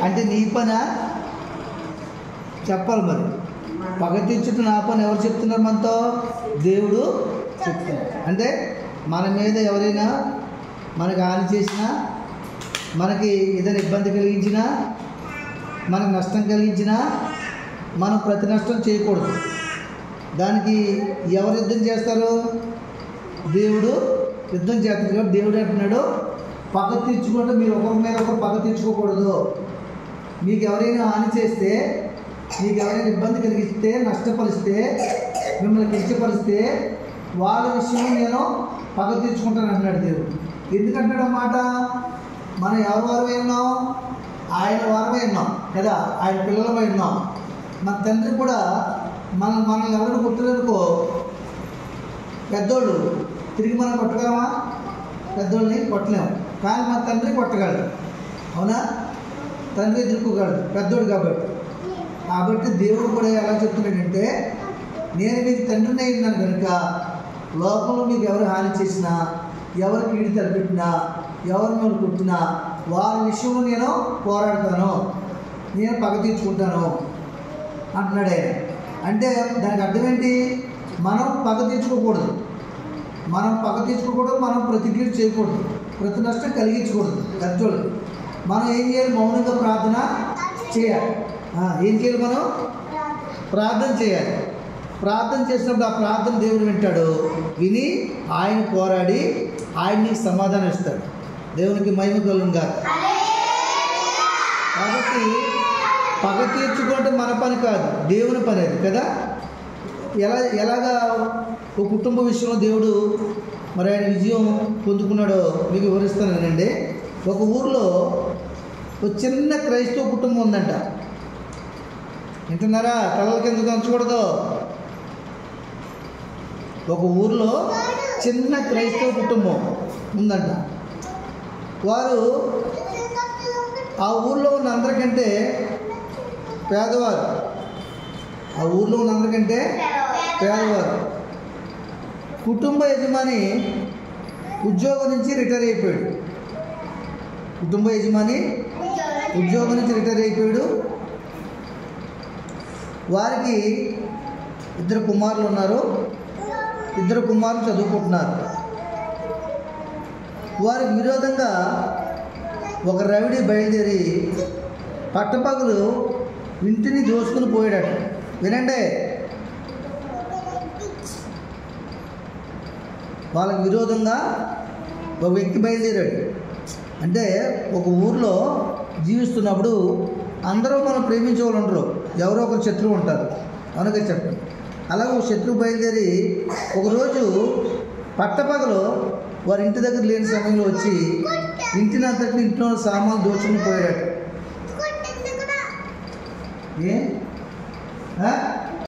అంటే నీ పనా చెప్పాలి. మరి పగ తీర్చుట నా పని ఎవరు చెప్తున్నారు? మనతో దేవుడు చెప్తున్నారు. అంటే మన మీద ఎవరైనా మనకు హాని చేసినా, మనకి ఏదైనా ఇబ్బంది కలిగించినా, మనకు నష్టం కలిగించినా మనం ప్రతి నష్టం చేయకూడదు. దానికి ఎవరు యుద్ధం చేస్తారు? దేవుడు యుద్ధం చేస్తారు. కాబట్టి దేవుడు అంటున్నాడు, పగ తీర్చుకుంటే మీరు ఒకరి మీద ఒకరు పగ తీర్చుకోకూడదు. మీకు ఎవరైనా హాని చేస్తే, మీకు ఎవరైనా ఇబ్బంది కలిగిస్తే, నష్టపరిస్తే, మిమ్మల్ని కించపరిస్తే వాళ్ళ విషయం నేను పగ తీర్చుకుంటాను అంటున్నాడు దేవుడు. ఎందుకంటాడు అన్నమాట? మనం ఎవరి వారమై ఉన్నాం? ఆయన వారమై ఉన్నాం కదా, ఆయన పిల్లలమై ఉన్నాం. మన తండ్రి కూడా మనల్ని ఎవరైనా కొట్టలేనుకో, పెద్దోళ్ళు తిరిగి మనం కొట్టగలమా? పెద్దోళ్ళని కొట్టలేము. కానీ మన తండ్రి కొట్టగలడు. అవునా? తండ్రి ఎదుర్కోగలడు, పెద్దోడు కాబట్టి. కాబట్టి దేవుడు కూడా ఎలా చెప్తున్నాడంటే, నేను మీకు తండ్రిని అయినాను కనుక లోకంలో మీకు ఎవరు హాని చేసినా, ఎవరు కీడి తలపెట్టినా, ఎవరు మిమ్మల్ని కొట్టినా వారి విషయంలో నేను పోరాడతాను, నేను పగ తీర్చుకుంటాను అంటున్నాడు ఆయన. అంటే దానికి అర్థం ఏంటి? మనం పగ తీర్చుకోకూడదు, మనం పగ తీర్చుకోకూడదు, మనం ప్రతిక్రియ చేయకూడదు, ప్రతి నష్టం కలిగించకూడదు పెద్దోళ్ళకి. మనం ఏం చేయాలి? మౌనంగా ప్రార్థన చేయాలి. ఏం చేయాలి? మనం ప్రార్థన చేయాలి. ప్రార్థన చేసినప్పుడు ఆ ప్రార్థన దేవుడు వింటాడు. విని ఆయన పోరాడి ఆయన నీకు సమాధానం ఇస్తాడు. దేవునికి మహిమ కలుగునుగా. కాబట్టి పగ తీర్చుకోవడం మన పని కాదు, దేవుని పని అది కదా. ఎలాగా ఒక కుటుంబ విషయంలో దేవుడు మరి ఆయన విజయం పొందుకున్నాడో మీకు వివరిస్తానండి. ఒక ఊరిలో ఒక చిన్న క్రైస్తవ కుటుంబం ఉందంట. వింటున్నారా? తలల కింద దంచకూడదు. ఒక ఊరిలో చిన్న క్రైస్తవ కుటుంబం ఉందంట. వారు ఆ ఊళ్ళో ఉన్న అందరికంటే పేదవారు. ఆ ఊళ్ళో ఉన్న అందరికంటే పేదవారు. కుటుంబ యజమాని ఉద్యోగం నుంచి రిటైర్ అయిపోయాడు. కుటుంబ యజమాని ఉద్యోగం నుంచి రిటైర్ అయిపోయాడు. వారికి 2 కుమారులు ఉన్నారు. 2 కుమారులు చదువుకుంటున్నారు. వారికి విరోధంగా ఒక రౌడీ బయలుదేరి పట్టపగలు ఇంటిని దోసుకుని పోయాడట. వినండి, వాళ్ళకి విరోధంగా ఒక వ్యక్తి బయలుదేరాడు. అంటే ఒక ఊర్లో జీవిస్తున్నప్పుడు అందరూ మనం ప్రేమించే వాళ్ళు ఉండరు, ఎవరో ఒకరు శత్రువు ఉంటారు. అవునుగా చెప్పండి. అలాగే ఒక శత్రువు బయలుదేరి ఒకరోజు పట్టపగలు వారి ఇంటి దగ్గర లేని సమయంలో వచ్చి ఇంటిని అంతటి ఇంట్లో సామాన్లు దోచుకుని పోయాడట. ఏ